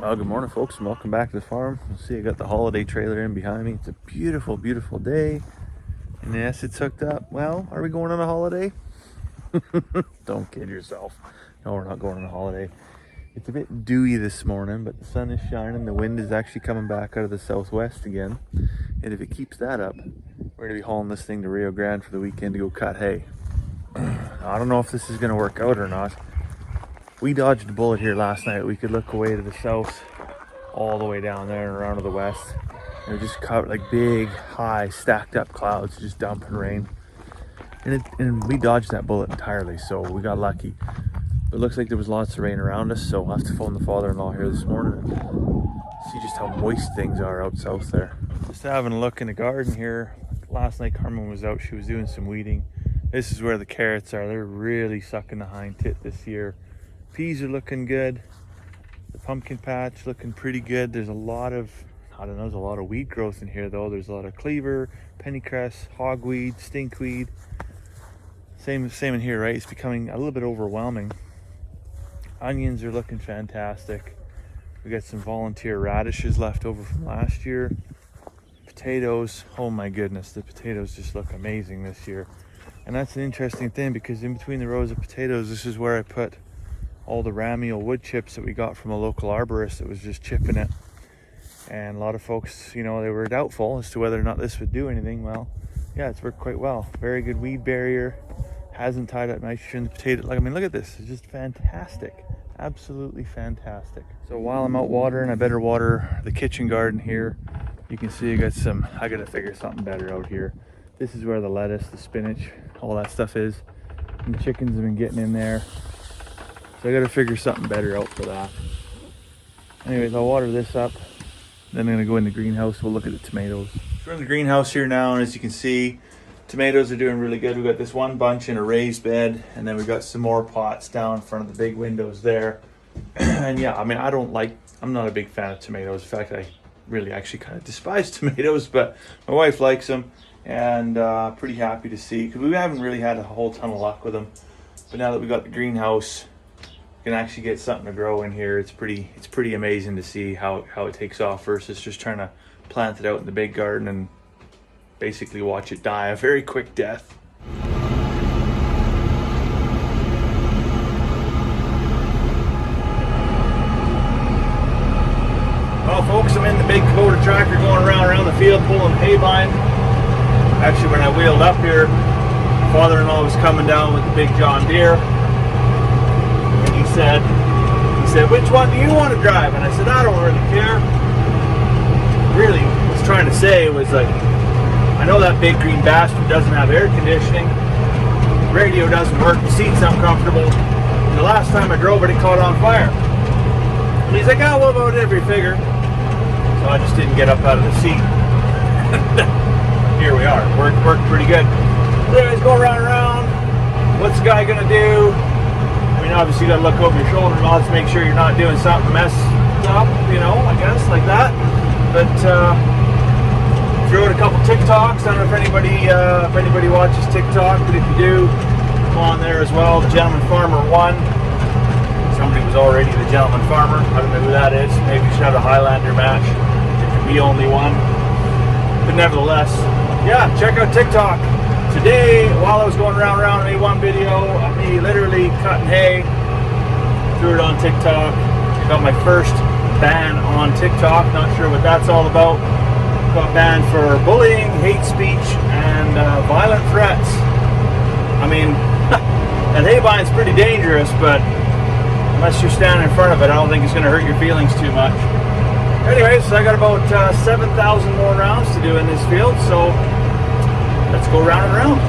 Well, good morning, folks, and welcome back to the farm. You'll see I got the holiday trailer in behind me. It's a beautiful, beautiful day. And yes, it's hooked up. Well, are we going on a holiday? Don't kid yourself. No, we're not going on a holiday. It's a bit dewy this morning, but the sun is shining. The wind is actually coming back out of the southwest again. And if it keeps that up, we're going to be hauling this thing to Rio Grande for the weekend to go cut hay. I don't know if this is going to work out or not. We dodged a bullet here last night. We could look away to the south, all the way down there and around to the west. And it just caught like big, high, stacked up clouds, just dumping rain. And we dodged that bullet entirely, so we got lucky. But it looks like there was lots of rain around us, so I'll have to phone the father-in-law here this morning and see just how moist things are out south there. Just having a look in the garden here. Last night Carmen was out, she was doing some weeding. This is where the carrots are. They're really sucking the hind tit this year. Peas are looking good. The pumpkin patch looking pretty good. There's a lot of, there's a lot of weed growth in here though. There's a lot of cleaver, pennycress, hogweed, stinkweed. Same in here, right? It's becoming a little bit overwhelming. Onions are looking fantastic. We got some volunteer radishes left over from last year. Potatoes, oh my goodness, the potatoes just look amazing this year. And that's an interesting thing because in between the rows of potatoes, this is where I put all the ramial wood chips that we got from a local arborist that was just chipping it. And a lot of folks, they were doubtful as to whether or not this would do anything. Well, yeah, it's worked quite well. Very good weed barrier. Hasn't tied up nitrogen. The potato, look at this. It's just fantastic. Absolutely fantastic. So while I'm out watering, I better water the kitchen garden here. You can see I gotta figure something better out here. This is where the lettuce, the spinach, all that stuff is. And the chickens have been getting in there. So I gotta figure something better out for that. Anyways, I'll water this up. Then I'm gonna go in the greenhouse. We'll look at the tomatoes. So we're in the greenhouse here now, and as you can see, tomatoes are doing really good. We got this one bunch in a raised bed, and then we got some more pots down in front of the big windows there. And yeah, I'm not a big fan of tomatoes. In fact, I really actually kind of despise tomatoes, but my wife likes them, and pretty happy to see, because we haven't really had a whole ton of luck with them. But now that we got the greenhouse, can actually get something to grow in here. It's pretty amazing to see how it takes off versus just trying to plant it out in the big garden and basically watch it die a very quick death. Well, folks, I'm in the big Kubota tractor going around the field pulling hay vine. Actually, when I wheeled up here, father-in-law was coming down with the big John Deere. He said, which one do you want to drive? And I said, I don't really care. Really, what I was trying to say was I know that big green bastard doesn't have air conditioning. The radio doesn't work. The seat's uncomfortable. And the last time I drove it, it caught on fire. And he's like, what about every figure? So I just didn't get up out of the seat. Here we are. Worked pretty good. Anyways, go around. What's the guy gonna do? Obviously you gotta look over your shoulder and all to make sure you're not doing something mess up, I guess, like that. But threw out a couple TikToks. I don't know if anybody watches TikTok, but if you do, come on there as well. The Gentleman Farmer 1. Somebody was already the Gentleman Farmer. I don't know who that is. Maybe you should have a Highlander match. It could be only one. But nevertheless, yeah, check out TikTok. Today, while I was going around, I made one video of me literally cutting hay. Threw it on TikTok. Got my first ban on TikTok. Not sure what that's all about. Got banned for bullying, hate speech, and violent threats. That hay vine's pretty dangerous, but unless you're standing in front of it, I don't think it's going to hurt your feelings too much. Anyways, I got about 7,000 more rounds to do in this field, so let's go round and round.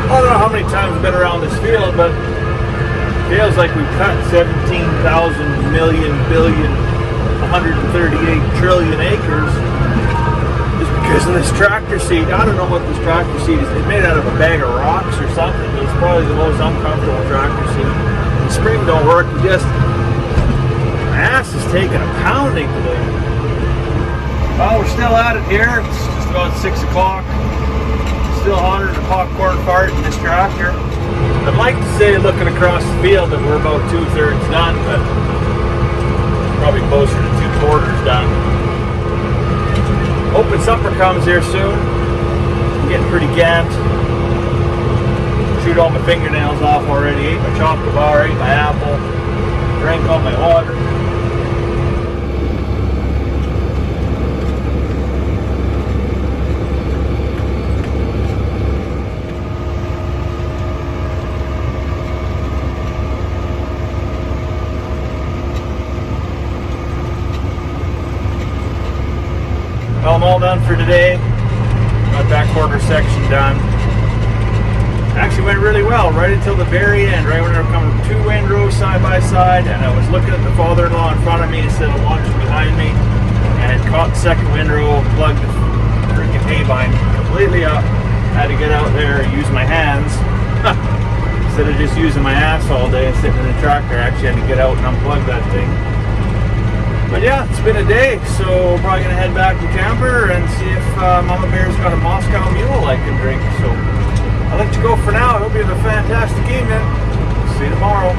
I don't know how many times I've been around this field, but it feels like we've cut 17,000 million, billion, 138 trillion acres just because of this tractor seat. I don't know what this tractor seat is. It's made out of a bag of rocks or something. It's probably the most uncomfortable tractor seat. The spring don't work. My ass is taking a pounding today. Well, we're still at it here. It's just about 6 o'clock. Still hotter than a popcorn fart in this tractor. I'd like to say, looking across the field, that we're about 2/3 done, but probably closer to 3/4 done. Hoping supper comes here soon. I'm getting pretty gapped. Chewed all my fingernails off already. Ate my chocolate bar, ate my apple, drank all my water. Well, I'm all done for today. Got that quarter section done. Actually went really well right until the very end, right when they were coming 2 windrows side by side, and I was looking at the father-in-law in front of me instead of watching behind me, and caught the second windrow, plugged the freaking hay vine completely up. Had to get out there and use my hands instead of just using my ass all day and sitting in the tractor. I actually had to get out and unplug that thing. But yeah, it's been a day, so we're probably going to head back to camper and see if Mama Bear's got a Moscow Mule I can drink. So I'll let you go for now. I hope you have a fantastic evening. See you tomorrow.